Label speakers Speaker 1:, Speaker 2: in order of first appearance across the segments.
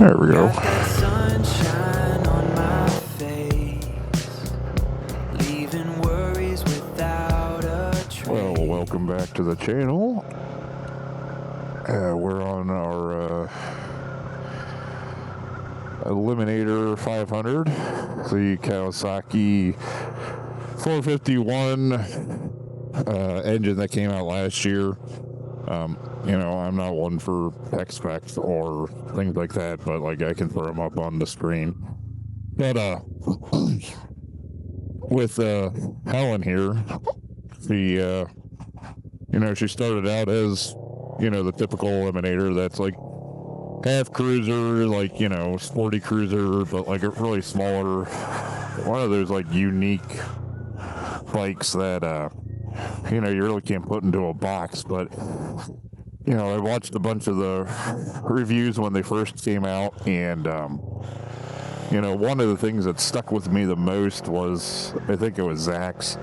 Speaker 1: There we go.
Speaker 2: Sunshine on my face, leaving worries without a trace.
Speaker 1: Well, welcome back to the channel. We're on our Eliminator 500, the Kawasaki 451 engine that came out last year. You know, I'm not one for tech specs or things like that, but like I can throw them up on the screen. But with Helen here, the you know, she started out as, you know, the typical Eliminator that's like half cruiser, like, you know, sporty cruiser, but like a really smaller, one of those like unique bikes that you know, you really can't put into a box. But you know, I watched a bunch of the reviews when they first came out, and you know, one of the things that stuck with me the most was, I think it was Zach's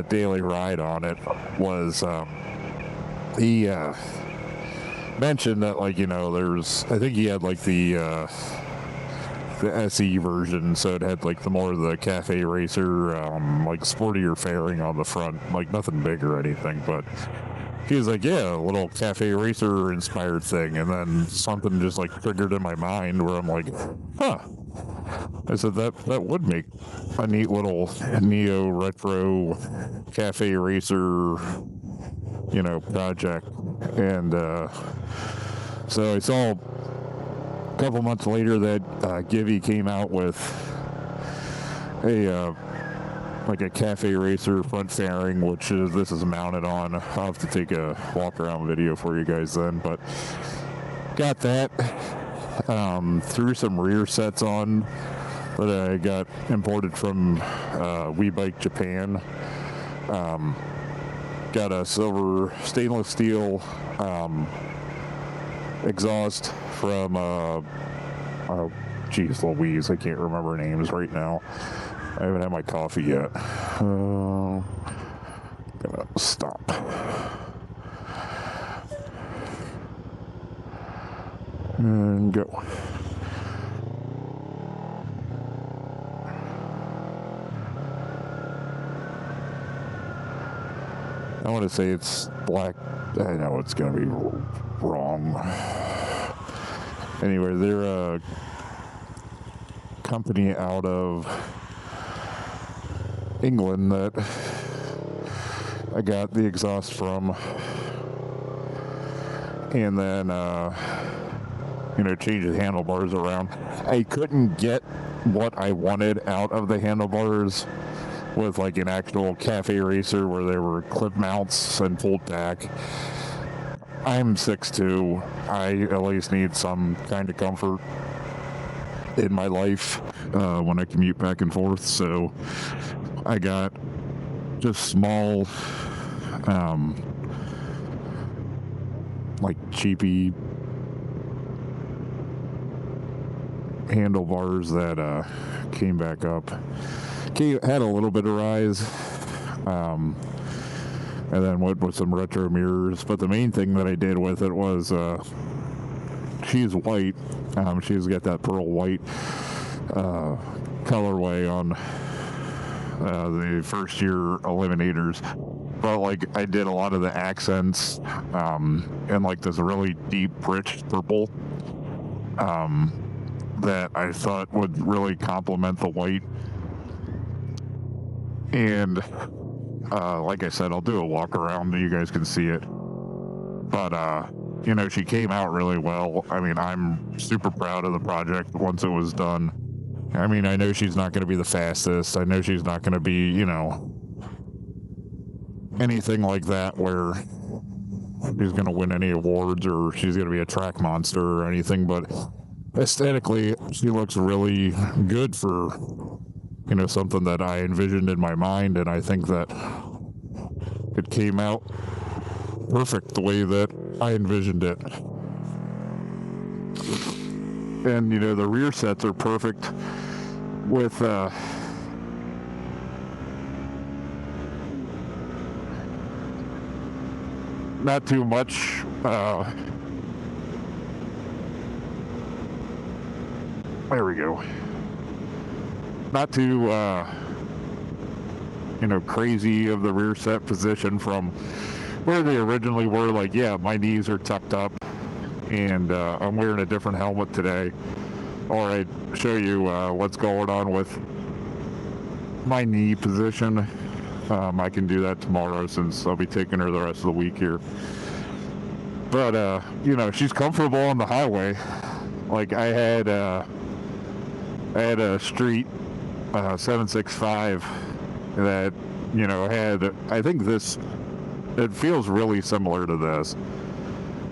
Speaker 1: daily ride on it, was he mentioned that, like, you know, there's, I think he had like the SE version, so it had like the more of the cafe racer, like sportier fairing on the front, like nothing big or anything, but he was like, yeah, a little cafe racer inspired thing. And then something just like triggered in my mind where I'm like, huh. I said that would make a neat little Neo-Retro Café racer, you know, project. And so I saw a couple months later that Givy came out with a like a cafe racer front fairing, which is, this is mounted on. I'll have to take a walk around video for you guys then, but got that. Threw some rear sets on that I got imported from WeBike Japan. Got a silver stainless steel exhaust from oh geez Louise, I can't remember names right now. I haven't had my coffee yet. Gonna stop. And go. I want to say it's black. I know it's going to be wrong. Anyway, they're a company out of England that I got the exhaust from, and then you know, change the handlebars around. I couldn't get what I wanted out of the handlebars with like an actual cafe racer where there were clip mounts and pulled back. I'm 6'2". I at least need some kind of comfort in my life when I commute back and forth, so I got just small like cheapy handlebars that came back up. Had a little bit of rise, and then went with some retro mirrors, but the main thing that I did with it was she's white. She's got that pearl white colorway on the first year Eliminators, but like I did a lot of the accents and like this really deep rich purple that I thought would really complement the white. And like I said, I'll do a walk around so you guys can see it, but you know, she came out really well. I mean, I'm super proud of the project once it was done. I mean, I know she's not going to be the fastest. I know she's not going to be, you know, anything like that where she's going to win any awards or she's going to be a track monster or anything, but aesthetically, she looks really good for, you know, something that I envisioned in my mind, and I think that it came out perfect the way that I envisioned it. And, you know, the rear sets are perfect with not too much There we go. Not too, crazy of the rear set position from where they originally were. Like, yeah, my knees are tucked up, and I'm wearing a different helmet today. Or I'd show you what's going on with my knee position. I can do that tomorrow since I'll be taking her the rest of the week here. But, she's comfortable on the highway. Like, I had a street 765 that, had, I think it feels really similar to this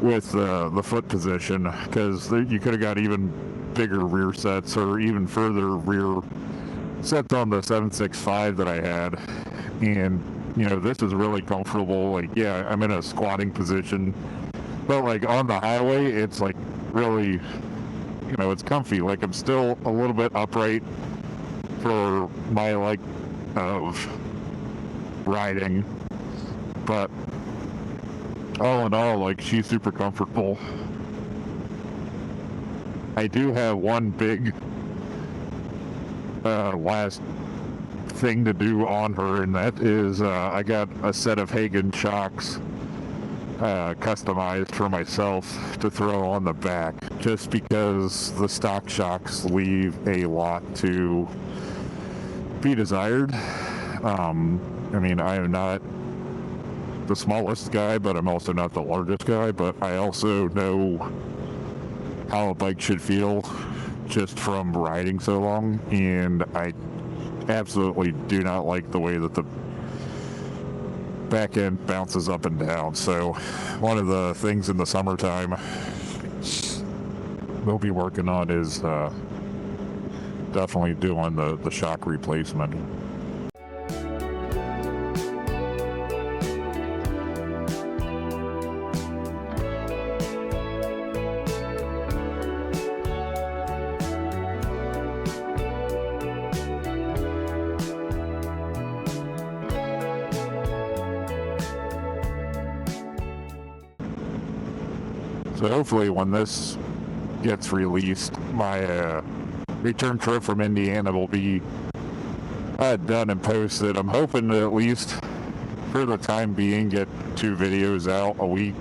Speaker 1: with the foot position, because you could have got even bigger rear sets or even further rear sets on the 765 that I had. And, this is really comfortable. Like, yeah, I'm in a squatting position, but like on the highway, it's like really, it's comfy. Like, I'm still a little bit upright for my like of riding, but all in all, like, she's super comfortable. I do have one big last thing to do on her, and that is I got a set of Hagen shocks customized for myself to throw on the back, just because the stock shocks leave a lot to be desired. I am not the smallest guy, but I'm also not the largest guy, but I also know how a bike should feel just from riding so long, and I absolutely do not like the way that the back end bounces up and down. So one of the things in the summertime we'll be working on is definitely doing the shock replacement. So hopefully when this gets released, my return trip from Indiana will be done and posted. I'm hoping to, at least for the time being, get 2 videos out a week.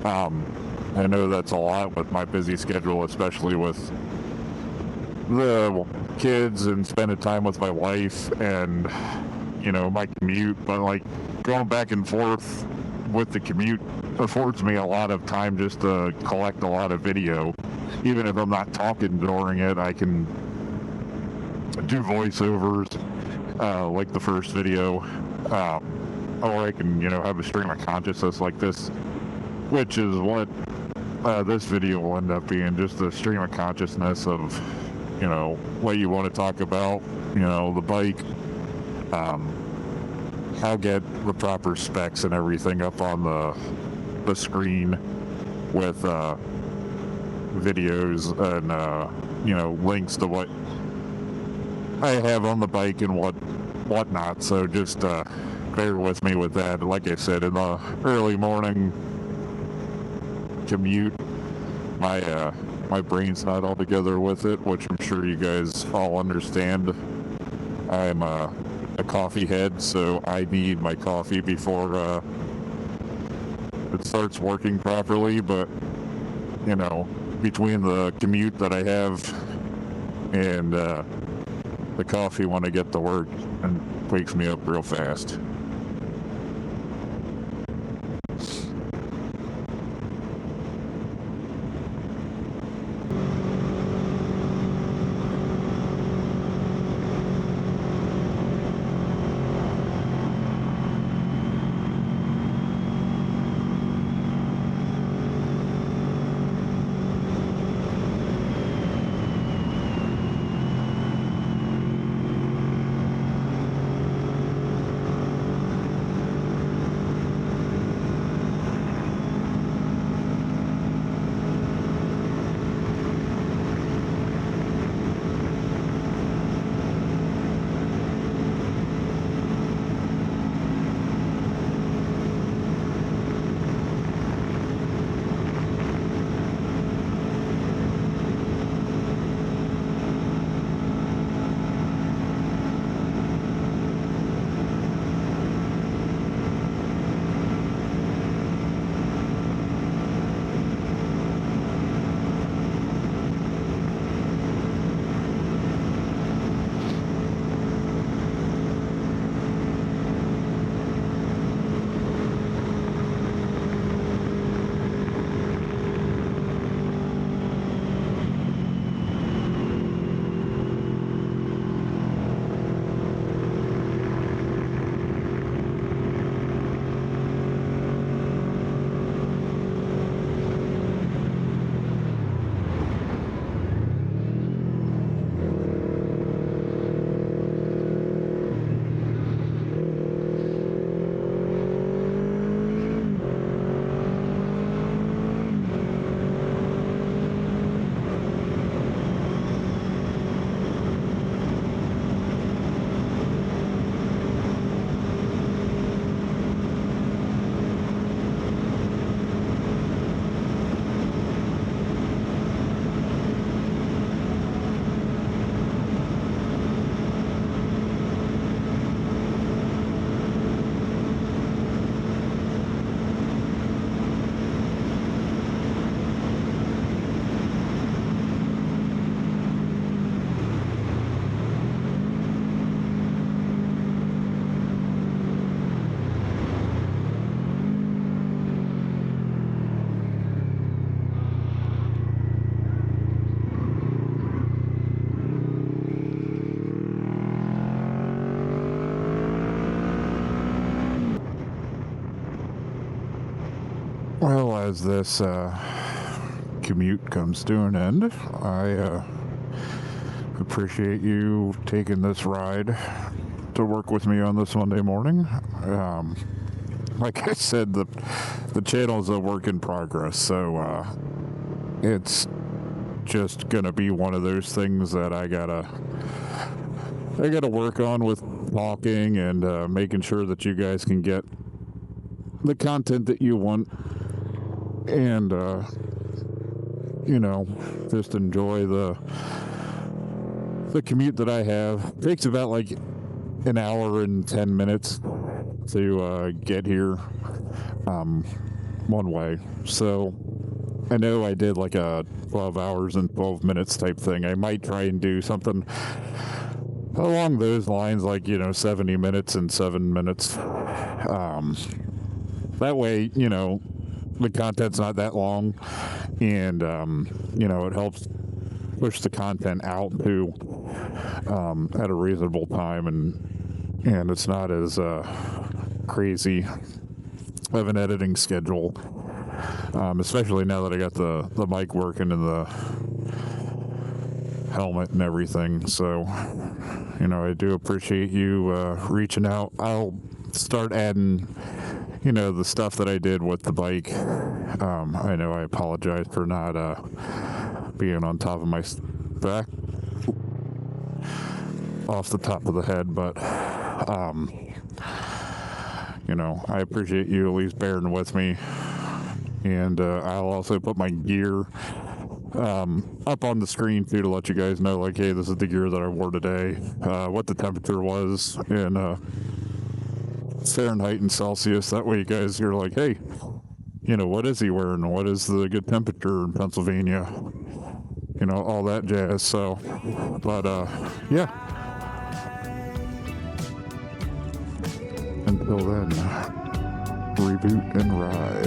Speaker 1: I know that's a lot with my busy schedule, especially with the kids and spending time with my wife and, my commute. But like going back and forth with the commute affords me a lot of time just to collect a lot of video. Even if I'm not talking during it, I can do voiceovers like the first video, or I can have a stream of consciousness like this, which is what this video will end up being, just a stream of consciousness of what you want to talk about, the bike, how get the proper specs and everything up on the screen with videos and links to what I have on the bike and whatnot. So just bear with me with that. Like I said, in the early morning commute, my brain's not all together with it, which I'm sure you guys all understand. I'm a coffee head, so I need my coffee before it starts working properly. But between the commute that I have and the coffee when I get to work, and wakes me up real fast. as this commute comes to an end, I appreciate you taking this ride to work with me on this Monday morning. Like I said, the channel is a work in progress, so it's just gonna be one of those things that I gotta work on with talking and making sure that you guys can get the content that you want, and just enjoy the commute that I have. It takes about like an hour and 10 minutes to get here one way. So I know I did like a 12 hours and 12 minutes type thing. I might try and do something along those lines, like 70 minutes and 7 minutes. That way, the content's not that long, and it helps push the content out to at a reasonable time, and it's not as crazy of an editing schedule, especially now that I got the mic working and the helmet and everything. So I do appreciate you reaching out. I'll start adding the stuff that I did with the bike. I know I apologize for not being on top of my back off the top of the head, but I appreciate you at least bearing with me, and I'll also put my gear up on the screen too, to let you guys know, like, hey, this is the gear that I wore today, what the temperature was in Fahrenheit and Celsius. That way you guys are like, hey, what is he wearing? What is the good temperature in Pennsylvania? All that jazz. So, but yeah. Until then, reboot and ride.